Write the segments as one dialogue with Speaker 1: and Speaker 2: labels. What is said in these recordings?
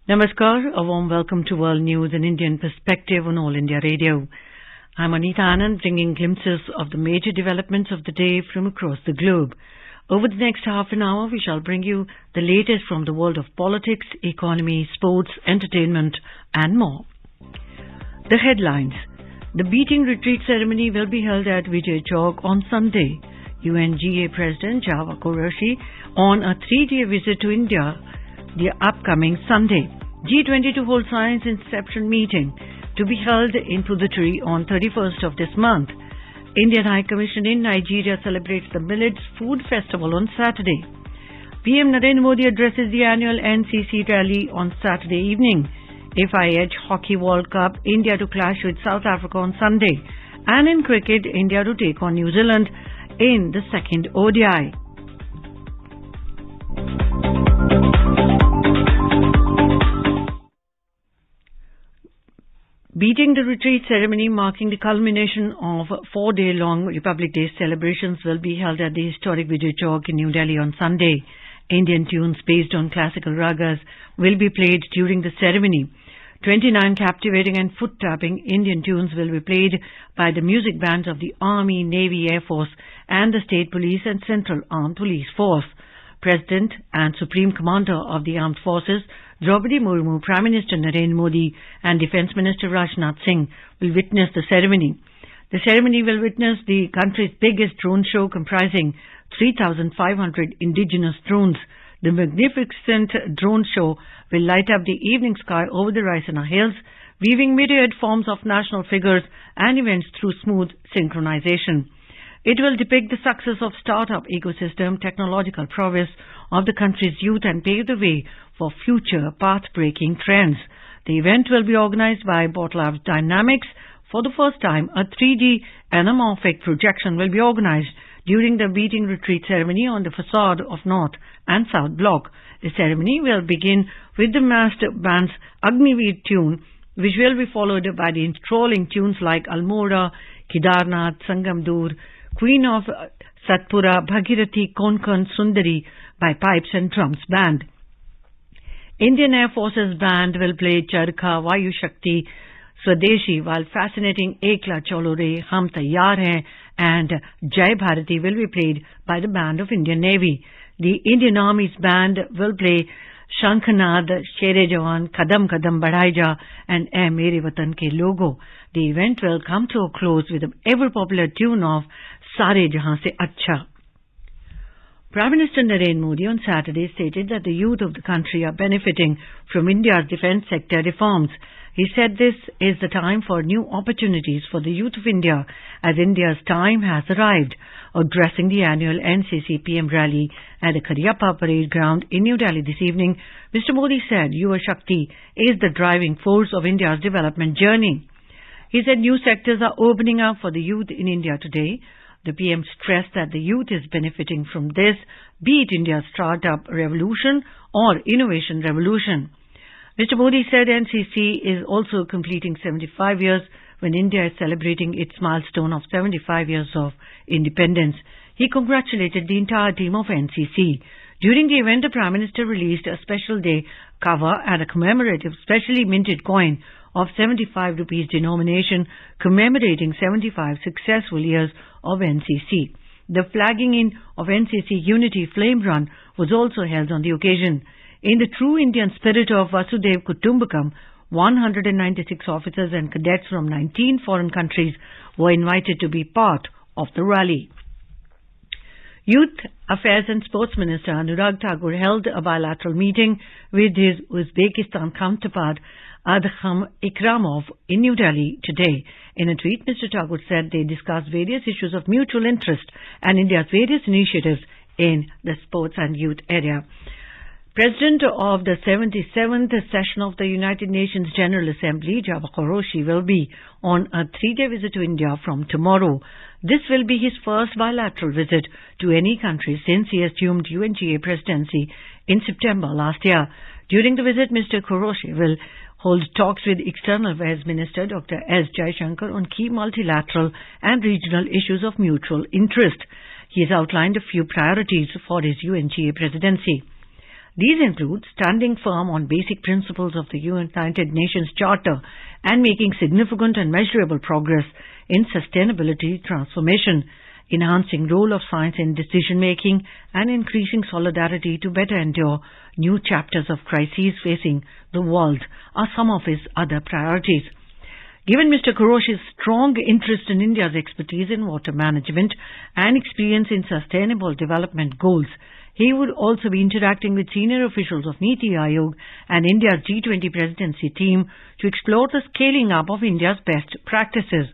Speaker 1: Namaskar, a warm welcome to World News in Indian Perspective on All India Radio. I'm Anita Anand, bringing glimpses of the major developments of the day from across the globe. Over the next half an hour, we shall bring you the latest from the world of politics, economy, sports, entertainment, and more. The headlines. The Beating Retreat ceremony will be held at Vijay Chowk on Sunday. UNGA President Java Qureshi on a 3-day visit to India the upcoming Sunday. G20 to hold science inception meeting to be held in Puducherry on 31st of this month. Indian High Commission in Nigeria celebrates the Millets Food Festival on Saturday. PM Narendra Modi addresses the annual NCC rally on Saturday evening. FIH Hockey World Cup, India to clash with South Africa on Sunday. And in cricket, India to take on New Zealand in the second ODI. Beating the Retreat ceremony marking the culmination of 4-day-long Republic Day celebrations will be held at the historic Vijay Chowk in New Delhi on Sunday. Indian tunes based on classical ragas will be played during the ceremony. 29 captivating and foot-tapping Indian tunes will be played by the music bands of the Army, Navy, Air Force and the State Police and Central Armed Police Force. President and Supreme Commander of the Armed Forces, Draupadi Murmu, Prime Minister Narendra Modi and Defence Minister Rajnath Singh will witness the ceremony. The ceremony will witness the country's biggest drone show comprising 3,500 indigenous drones. The magnificent drone show will light up the evening sky over the Raisina Hills, weaving myriad forms of national figures and events through smooth synchronization. It will depict the success of startup ecosystem, technological prowess of the country's youth and pave the way for future path-breaking trends. The event will be organized by Botlab Dynamics. For the first time, a 3D anamorphic projection will be organized during the Beating Retreat ceremony on the facade of North and South Block. The ceremony will begin with the master band's Agniveer tune, which will be followed by the enthralling tunes like Almora, Kedarnath, Sangamdur, Queen of Satpura, Bhagirathi, Konkan, Sundari by Pipes and Drums Band. Indian Air Force's band will play Charkha, Vayu Shakti, Swadeshi, while fascinating Ekla Cholo Re, Hum Taiyar Hain and Jai Bharati will be played by the band of Indian Navy. The Indian Army's band will play Shankhanad, Shere Jawan, Kadam Kadam Badhai Ja and Ae Mere Watan Ke Logo. The event will come to a close with the ever-popular tune of Sare Jahan Se Acha. Prime Minister Narendra Modi on Saturday stated that the youth of the country are benefiting from India's defence sector reforms. He said this is the time for new opportunities for the youth of India as India's time has arrived. Addressing the annual NCC PM rally at the Karyappa Parade Ground in New Delhi this evening, Mr. Modi said Yuva Shakti is the driving force of India's development journey. He said new sectors are opening up for the youth in India today. The PM stressed that the youth is benefiting from this, be it India's startup revolution or innovation revolution. Mr. Modi said NCC is also completing 75 years when India is celebrating its milestone of 75 years of independence. He congratulated the entire team of NCC. During the event, the Prime Minister released a special day cover and a commemorative specially minted coin of 75 rupees denomination commemorating 75 successful years of NCC. The flagging in of NCC Unity Flame Run was also held on the occasion. In the true Indian spirit of Vasudhaiv Kutumbakam, 196 officers and cadets from 19 foreign countries were invited to be part of the rally. Youth Affairs and Sports Minister Anurag Thakur held a bilateral meeting with his Uzbekistan counterpart Adham Ikramov in New Delhi today. In a tweet, Mr. Thakur said they discussed various issues of mutual interest and India's various initiatives in the sports and youth area. President of the 77th session of the United Nations General Assembly, Java Qureshi, will be on a 3-day visit to India from tomorrow. This will be his first bilateral visit to any country since he assumed UNGA presidency in September last year. During the visit, Mr. Qureshi will hold talks with External Affairs Minister Dr. S. Jaishankar on key multilateral and regional issues of mutual interest. He has outlined a few priorities for his UNGA presidency. These include standing firm on basic principles of the United Nations Charter and making significant and measurable progress in sustainability transformation, enhancing role of science in decision-making, and increasing solidarity to better endure new chapters of crises facing the world are some of his other priorities. Given Mr. Kourosh's strong interest in India's expertise in water management and experience in sustainable development goals, he would also be interacting with senior officials of Niti Aayog and India's G20 presidency team to explore the scaling up of India's best practices.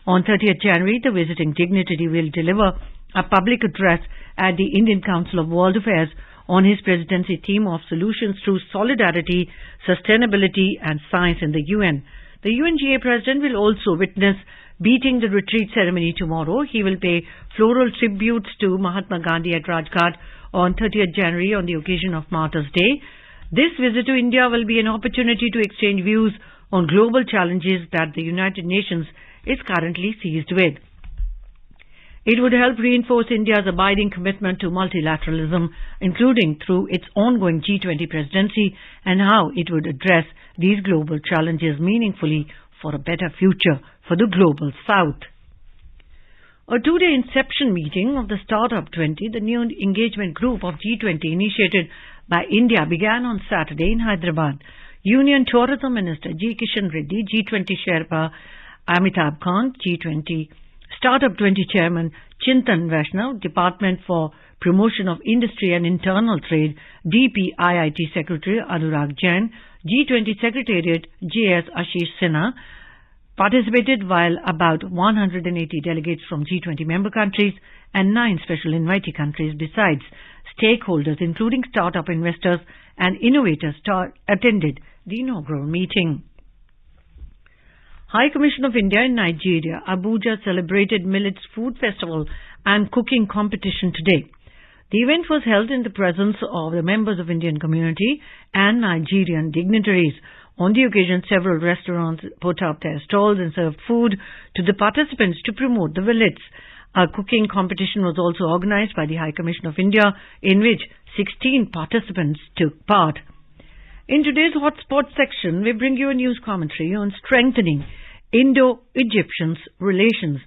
Speaker 1: On 30th January, the visiting dignitary will deliver a public address at the Indian Council of World Affairs on his presidency theme of solutions through solidarity, sustainability and science in the UN. The UNGA president will also witness beating the retreat ceremony tomorrow. He will pay floral tributes to Mahatma Gandhi at Rajghat on 30th January on the occasion of Martyrs' Day. This visit to India will be an opportunity to exchange views on global challenges that the United Nations is currently seized with. It would help reinforce India's abiding commitment to multilateralism, including through its ongoing G20 presidency, and how it would address these global challenges meaningfully for a better future for the global South. A two-day inception meeting of the Startup 20, the new engagement group of G20 initiated by India, began on Saturday in Hyderabad. Union Tourism Minister G. Kishan Reddy, G20 Sherpa Amitabh Kant, G20 Startup 20 Chairman Chintan Vaishnav, Department for Promotion of Industry and Internal Trade, DPIIT Secretary Anurag Jain, G20 Secretariat J.S. Ashish Sinha, participated, while about 180 delegates from G20 member countries and 9 special invitee countries besides stakeholders including startup investors and innovators attended the inaugural meeting. High Commission of India in Nigeria, Abuja, celebrated Millets Food Festival and Cooking Competition today. The event was held in the presence of the members of Indian community and Nigerian dignitaries. On the occasion, several restaurants put up their stalls and served food to the participants to promote the millets. A cooking competition was also organized by the High Commission of India, in which 16 participants took part. In today's Hotspot section, we bring you a news commentary on strengthening Indo-Egyptian relations.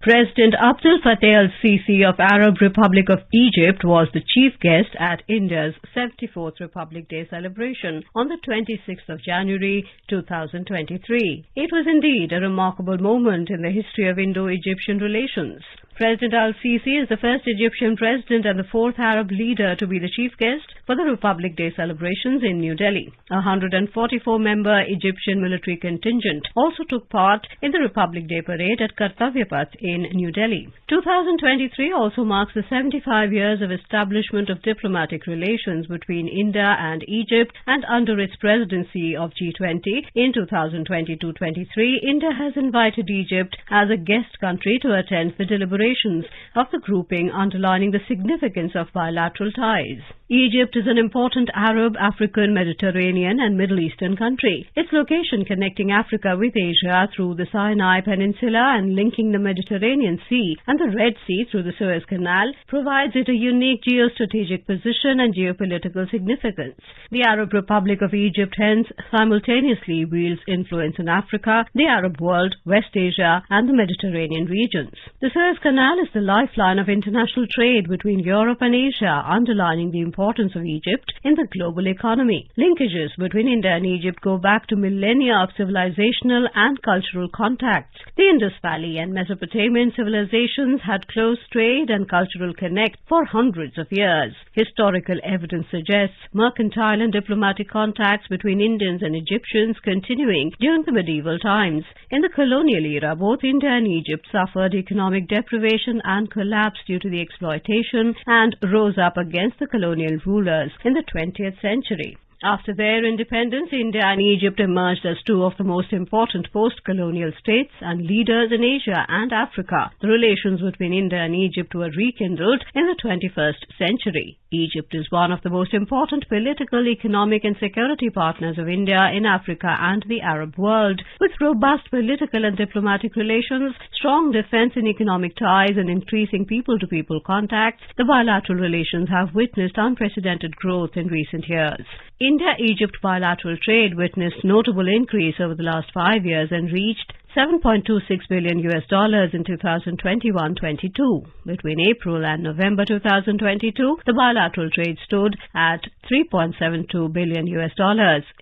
Speaker 2: President Abdel Fattah al-Sisi of Arab Republic of Egypt was the chief guest at India's 74th Republic Day celebration on the 26th of January 2023. It was indeed a remarkable moment in the history of Indo-Egyptian relations. President al-Sisi is the first Egyptian president and the fourth Arab leader to be the chief guest for the Republic Day celebrations in New Delhi. A 144-member Egyptian military contingent also took part in the Republic Day parade at Kartavya Path in New Delhi. 2023 also marks the 75 years of establishment of diplomatic relations between India and Egypt, and under its presidency of G20 in 2022-23, India has invited Egypt as a guest country to attend the deliberations of the grouping, underlining the significance of bilateral ties. Egypt is an important Arab, African, Mediterranean and Middle Eastern country. Its location connecting Africa with Asia through the Sinai Peninsula and linking the Mediterranean Sea and the Red Sea through the Suez Canal provides it a unique geostrategic position and geopolitical significance. The Arab Republic of Egypt hence simultaneously wields influence in Africa, the Arab world, West Asia and the Mediterranean regions. The Suez Canal is the lifeline of international trade between Europe and Asia, underlining the importance of Egypt in the global economy. Linkages between India and Egypt go back to millennia of civilizational and cultural contacts. The Indus Valley and Mesopotamian civilizations had close trade and cultural connect for hundreds of years. Historical evidence suggests mercantile and diplomatic contacts between Indians and Egyptians continuing during the medieval times. In the colonial era, both India and Egypt suffered economic deprivation and collapse due to the exploitation and rose up against the colonial rulers in the 20th century. After their independence, India and Egypt emerged as two of the most important post-colonial states and leaders in Asia and Africa. The relations between India and Egypt were rekindled in the 21st century. Egypt is one of the most important political, economic and security partners of India in Africa and the Arab world. With robust political and diplomatic relations, strong defense and economic ties and increasing people-to-people contacts, the bilateral relations have witnessed unprecedented growth in recent years. India-Egypt bilateral trade witnessed notable increase over the last 5 years and reached $7.26 billion in 2021-22. Between April and November 2022, the bilateral trade stood at $3.72 billion.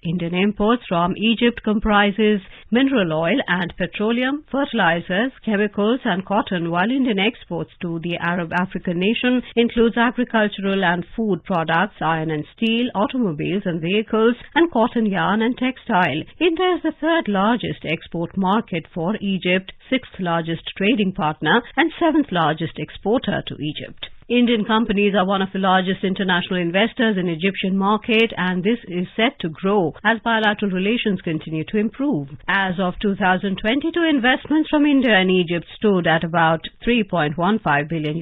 Speaker 2: Indian imports from Egypt comprises mineral oil and petroleum, fertilizers, chemicals and cotton, while Indian exports to the Arab African nation includes agricultural and food products, iron and steel, automobiles and vehicles, and cotton yarn and textile. India is the third largest export market for Egypt, sixth largest trading partner and seventh largest exporter to Egypt. Indian companies are one of the largest international investors in Egyptian market, and this is set to grow as bilateral relations continue to improve. As of 2022, investments from India and Egypt stood at about $3.15 billion.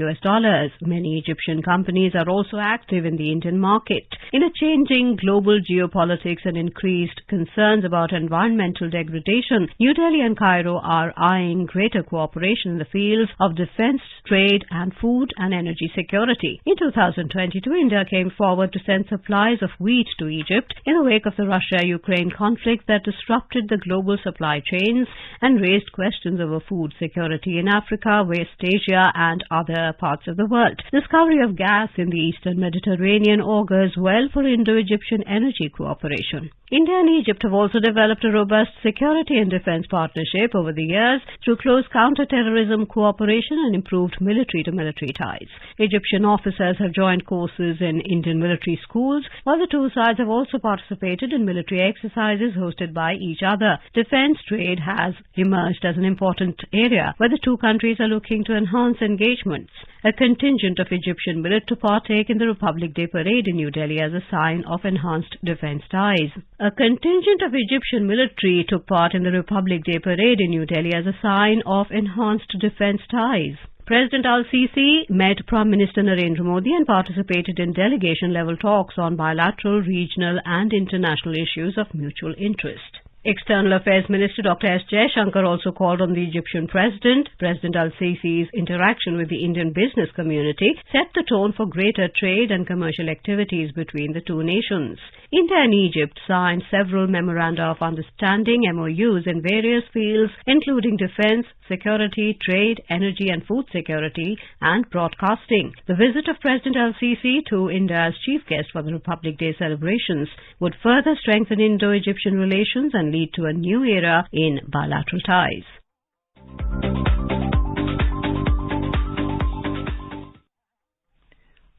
Speaker 2: Many Egyptian companies are also active in the Indian market. In a changing global geopolitics and increased concerns about environmental degradation, New Delhi and Cairo are eyeing greater cooperation in the fields of defense, trade and food and energy security. In 2022, India came forward to send supplies of wheat to Egypt in the wake of the Russia-Ukraine conflict that disrupted the global supply chains and raised questions over food security in Africa, West Asia and other parts of the world. Discovery of gas in the Eastern Mediterranean augurs well for Indo-Egyptian energy cooperation. India and Egypt have also developed a robust security and defense partnership over the years through close counter-terrorism cooperation and improved military-to-military ties. Egyptian officers have joined courses in Indian military schools, while the two sides have also participated in military exercises hosted by each other. Defense trade has emerged as an important area where the two countries are looking to enhance engagements. A contingent of Egyptian military to partake in the Republic Day parade in New Delhi as a sign of enhanced defense ties. A contingent of Egyptian military took part in the Republic Day parade in New Delhi as a sign of enhanced defense ties. President Al-Sisi met Prime Minister Narendra Modi and participated in delegation-level talks on bilateral, regional and international issues of mutual interest. External Affairs Minister Dr. S. Jaishankar also called on the Egyptian President. President Al-Sisi's interaction with the Indian business community set the tone for greater trade and commercial activities between the two nations. India and Egypt signed several memoranda of understanding MOUs in various fields, including defense, security, trade, energy and food security, and broadcasting. The visit of President Al-Sisi to India as chief guest for the Republic Day celebrations would further strengthen Indo-Egyptian relations and lead to a new era in bilateral ties.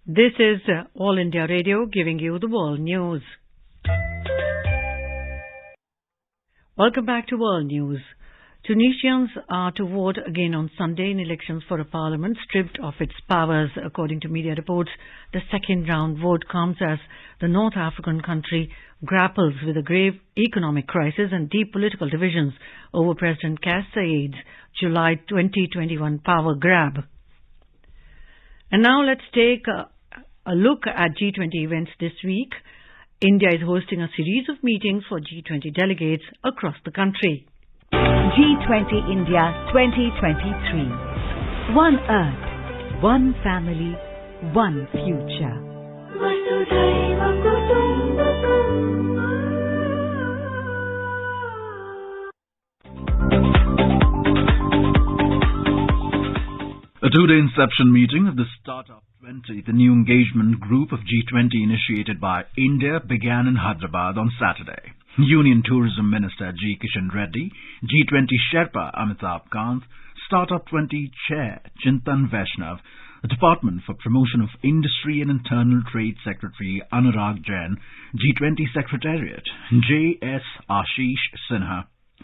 Speaker 1: This is All India Radio giving you the world news. Welcome back to World News. Tunisians are to vote again on Sunday in elections for a parliament stripped of its powers. According to media reports, the second round vote comes as the North African country grapples with a grave economic crisis and deep political divisions over President Kais Saied's July 2021 power grab. And now let's take a look at G20 events this week. India is hosting a series of meetings for G20 delegates across the country.
Speaker 3: G20 India 2023. One Earth, one family, one future.
Speaker 4: A two-day inception meeting of the Startup 20, the new engagement group of G20 initiated by India, began in Hyderabad on Saturday. Union Tourism Minister G. Kishan Reddy, G20 Sherpa Amitabh Kant, Startup 20 Chair Chintan Vaishnav, the Department for Promotion of Industry and Internal Trade Secretary Anurag Jain, G20 Secretariat J.S. Ashish Sinha,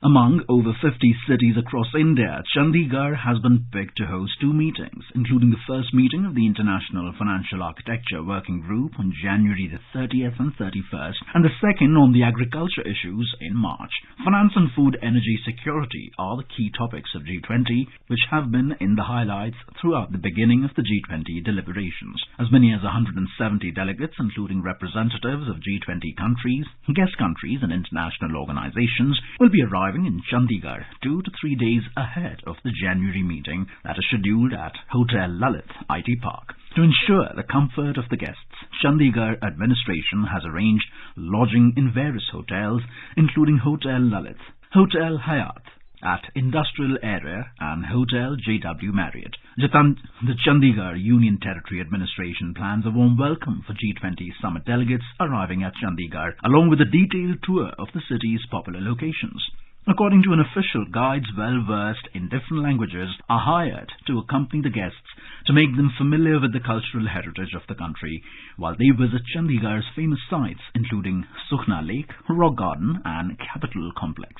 Speaker 4: Among over 50 cities across India, Chandigarh has been picked to host two meetings, including the first meeting of the International Financial Architecture Working Group on January the 30th and 31st, and the second on the agriculture issues in March. Finance and food energy security are the key topics of G20, which have been in the highlights throughout the beginning of the G20 deliberations. As many as 170 delegates, including representatives of G20 countries, guest countries and international organizations, will be arriving in Chandigarh 2 to 3 days ahead of the January meeting that is scheduled at Hotel Lalit IT Park. To ensure the comfort of the guests, Chandigarh administration has arranged lodging in various hotels, including Hotel Lalit, Hotel Hyatt at Industrial Area and Hotel JW Marriott. The Chandigarh Union Territory Administration plans a warm welcome for G20 summit delegates arriving at Chandigarh, along with a detailed tour of the city's popular locations. According to an official, guides well-versed in different languages are hired to accompany the guests to make them familiar with the cultural heritage of the country while they visit Chandigarh's famous sites, including Sukhna Lake, Rock Garden and Capitol Complex.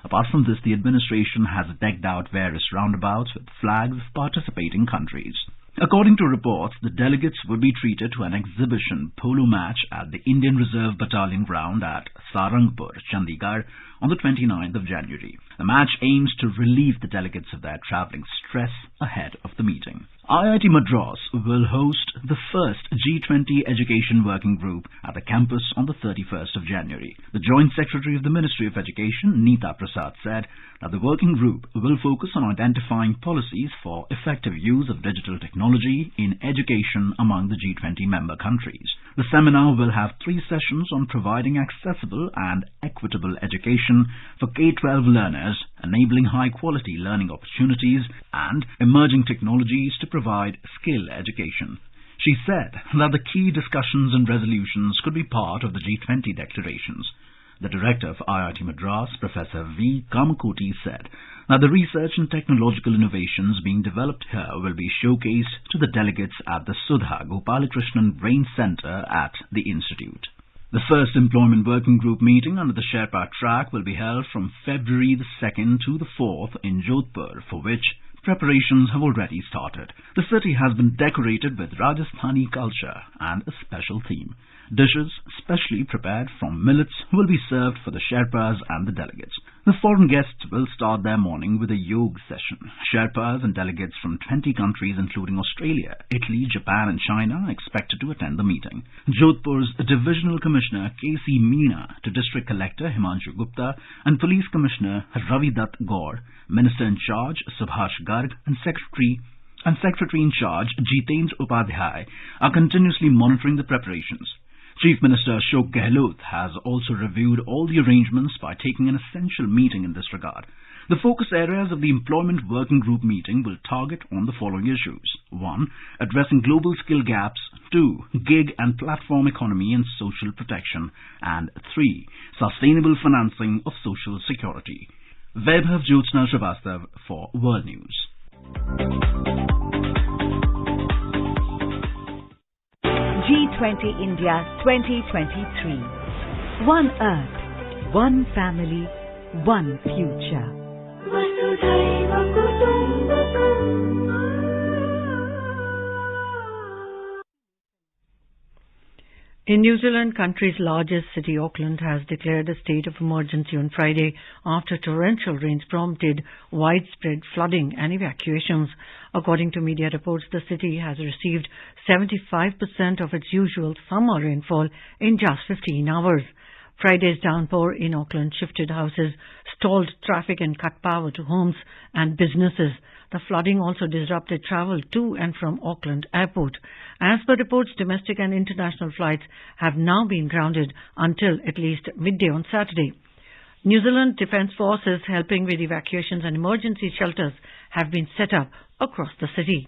Speaker 4: Apart from this, the administration has decked out various roundabouts with flags of participating countries. According to reports, the delegates will be treated to an exhibition polo match at the Indian Reserve Battalion ground at Sarangpur, Chandigarh, on the 29th of January. The match aims to relieve the delegates of their travelling stress ahead of the meeting. IIT Madras will host the first G20 Education Working Group at the campus on the 31st of January. The Joint Secretary of the Ministry of Education, Neeta Prasad, said that the working group will focus on identifying policies for effective use of digital technology in education among the G20 member countries. The seminar will have 3 sessions on providing accessible and equitable education for K-12 learners, enabling high-quality learning opportunities, and emerging technologies to provide skill education. She said that the key discussions and resolutions could be part of the G20 declarations. The director of IIT Madras, Professor V. Kamakoti, said that the research and technological innovations being developed here will be showcased to the delegates at the Sudha Gopalakrishnan Brain Center at the Institute. The first employment working group meeting under the Sherpa track will be held from February the 2nd to the 4th in Jodhpur, for which preparations have already started. The city has been decorated with Rajasthani culture and a special theme. Dishes specially prepared from millets will be served for the Sherpas and the delegates. The foreign guests will start their morning with a yoga session. Sherpas and delegates from 20 countries including Australia, Italy, Japan and China are expected to attend the meeting. Jodhpur's Divisional Commissioner K.C. Meena to District Collector Himanshu Gupta and Police Commissioner Ravi Dutt Gaur, Minister in charge Subhash Garg and Secretary in charge Jitendra Upadhyay are continuously monitoring the preparations. Chief Minister Ashok Gehlot has also reviewed all the arrangements by taking an essential meeting in this regard. The focus areas of the Employment Working Group meeting will target on the following issues. 1. Addressing global skill gaps. 2. Gig and platform economy and social protection. And 3. Sustainable financing of social security. Vaibhav Jyotsna Srivastav for World News.
Speaker 3: G20 India 2023. One Earth, one family, one future.
Speaker 1: In New Zealand, country's largest city, Auckland, has declared a state of emergency on Friday after torrential rains prompted widespread flooding and evacuations. According to media reports, the city has received 75% of its usual summer rainfall in just 15 hours. Friday's downpour in Auckland shifted houses, stalled traffic and cut power to homes and businesses. The flooding also disrupted travel to and from Auckland Airport. As per reports, domestic and international flights have now been grounded until at least midday on Saturday. New Zealand Defence Forces helping with evacuations and emergency shelters have been set up across the city.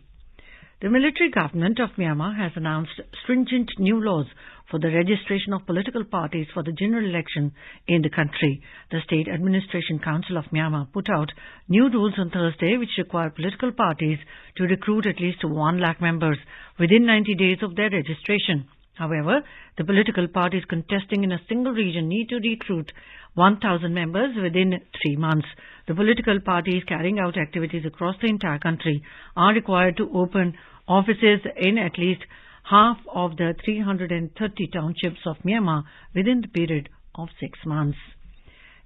Speaker 1: The military government of Myanmar has announced stringent new laws for the registration of political parties for the general election in the country. The State Administration Council of Myanmar put out new rules on Thursday which require political parties to recruit at least 1 lakh members within 90 days of their registration. However, the political parties contesting in a single region need to recruit 1,000 members within 3 months. The political parties carrying out activities across the entire country are required to open offices in at least half of the 330 townships of Myanmar within the period of 6 months.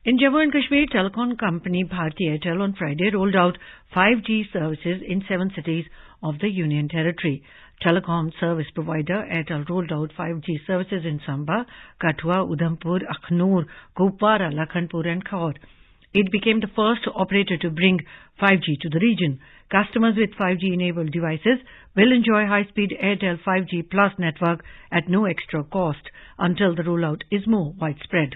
Speaker 1: In Jammu and Kashmir, telecom company Bharti Airtel on Friday rolled out 5G services in 7 cities of the Union Territory. Telecom service provider Airtel rolled out 5G services in Samba, Kathua, Udhampur, Akhnur, Kupwara, Lakhanpur and Khor. It became the first operator to bring 5G to the region. Customers with 5G-enabled devices will enjoy high-speed Airtel 5G Plus network at no extra cost until the rollout is more widespread.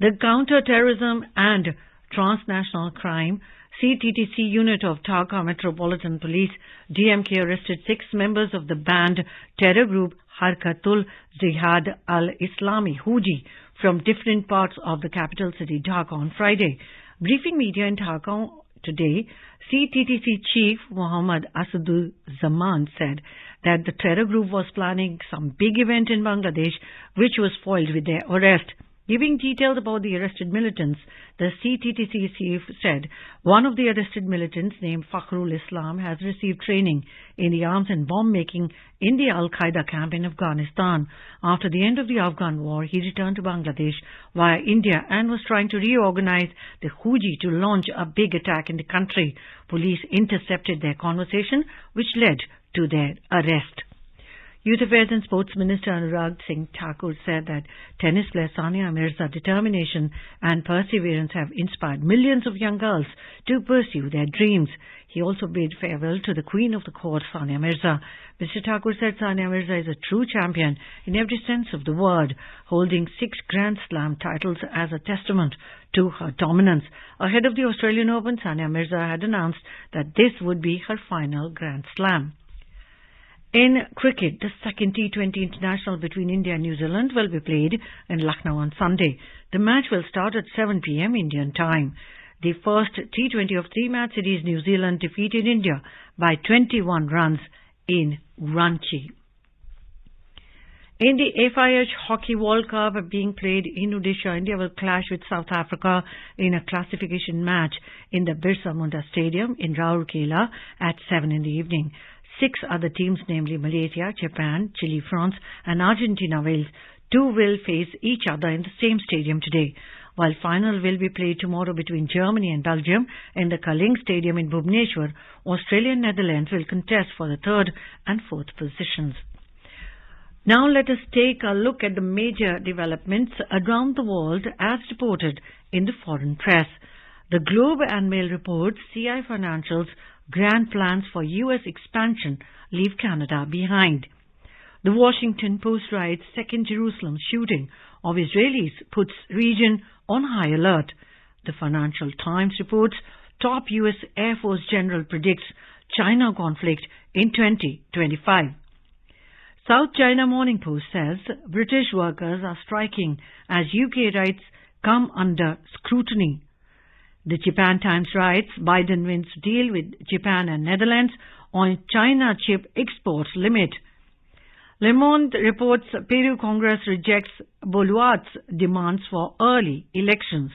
Speaker 1: The Counter-Terrorism and Transnational Crime CTTC unit of Dhaka Metropolitan Police DMK arrested 6 members of the banned terror group Harkatul Jihad al-Islami Huji from different parts of the capital city Dhaka on Friday. Briefing media in Dhaka today, CTTC Chief Muhammad Asadul Zaman said that the terror group was planning some big event in Bangladesh which was foiled with their arrest. Giving details about the arrested militants, the CTTC chief said one of the arrested militants, named Fakhrul Islam, has received training in the arms and bomb making in the Al-Qaeda camp in Afghanistan. After the end of the Afghan war, he returned to Bangladesh via India and was trying to reorganize the Huji to launch a big attack in the country. Police intercepted their conversation, which led to their arrest. Youth Affairs and Sports Minister Anurag Singh Thakur said that tennis player Sania Mirza's determination and perseverance have inspired millions of young girls to pursue their dreams. He also bid farewell to the Queen of the Court, Sania Mirza. Mr. Thakur said Sania Mirza is a true champion in every sense of the word, holding 6 Grand Slam titles as a testament to her dominance. Ahead of the Australian Open, Sania Mirza had announced that this would be her final Grand Slam. In cricket, the second T20 international between India and New Zealand will be played in Lucknow on Sunday. The match will start at 7 p.m. Indian time. The first T20 of 3-match series, New Zealand defeated India by 21 runs in Ranchi. In the FIH Hockey World Cup being played in Odisha, India will clash with South Africa in a classification match in the Birsa Munda Stadium in Rourkela at 7 in the evening. 6 other teams, namely Malaysia, Japan, Chile, France and Argentina Wales, too will face each other in the same stadium today, while final will be played tomorrow between Germany and Belgium in the Kaling Stadium in Bhubaneswar. Australia and Netherlands will contest for the 3rd and 4th positions. Now let us take a look at the major developments around the world as reported in the foreign press. The Globe and Mail reports CI Financial's grand plans for U.S. expansion leave Canada behind. The Washington Post writes second Jerusalem shooting of Israelis puts region on high alert. The Financial Times reports top U.S. Air Force general predicts China conflict in 2025. South China Morning Post says British workers are striking as UK rights come under scrutiny. The Japan Times writes Biden wins deal with Japan and Netherlands on China chip exports limit. Le Monde reports Peru Congress rejects Boluart's demands for early elections.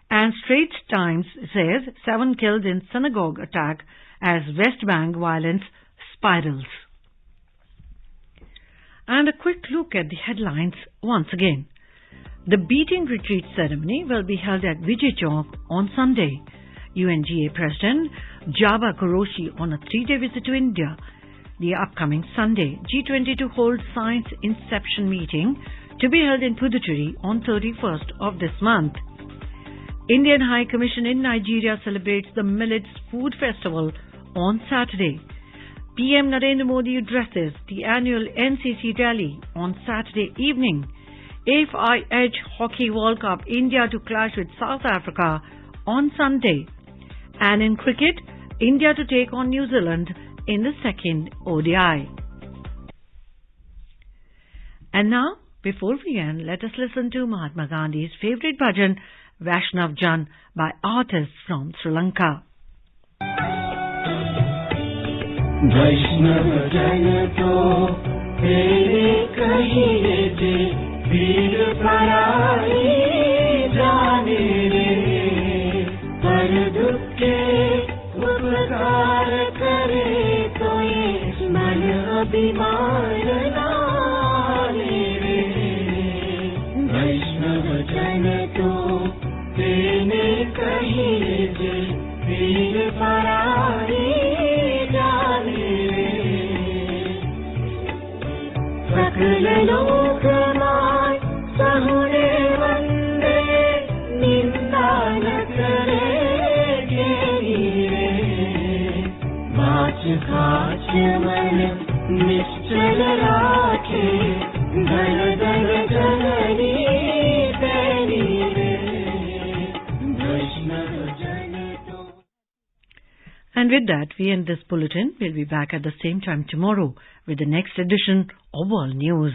Speaker 1: And Straits Times says 7 killed in synagogue attack as West Bank violence spirals. And a quick look at the headlines once again. The Beating Retreat ceremony will be held at Vijay Chowk on Sunday. UNGA President Java Kuroshi on a 3-day visit to India. The upcoming Sunday, G20 to hold Science Inception meeting to be held in Puducherry on 31st of this month. Indian High Commission in Nigeria celebrates the Millets Food Festival on Saturday. PM Narendra Modi addresses the annual NCC rally on Saturday evening. FIH Hockey World Cup, India to clash with South Africa on Sunday. And in cricket, India to take on New Zealand in the second ODI. And now, before we end, let us listen to Mahatma Gandhi's favorite bhajan, Vaishnav Jan, by artists from Sri Lanka.
Speaker 5: Vaishnav Jan to तेरे कहिए जे वीर पराई जाने रे पर दुख के उपकार करे तो ये मन अभिमान लाने रे वैष्णव जन तो तेने कहिए जे वीर पराई जाने रे सकल लोक माय सहुरे वंदे निंदा न करे बाच काच मन निश्चल राखे धन धन जननी तेरी रे वैष्णव जन तो.
Speaker 1: And with that, we end this bulletin. We'll be back at the same time tomorrow with the next edition of World News.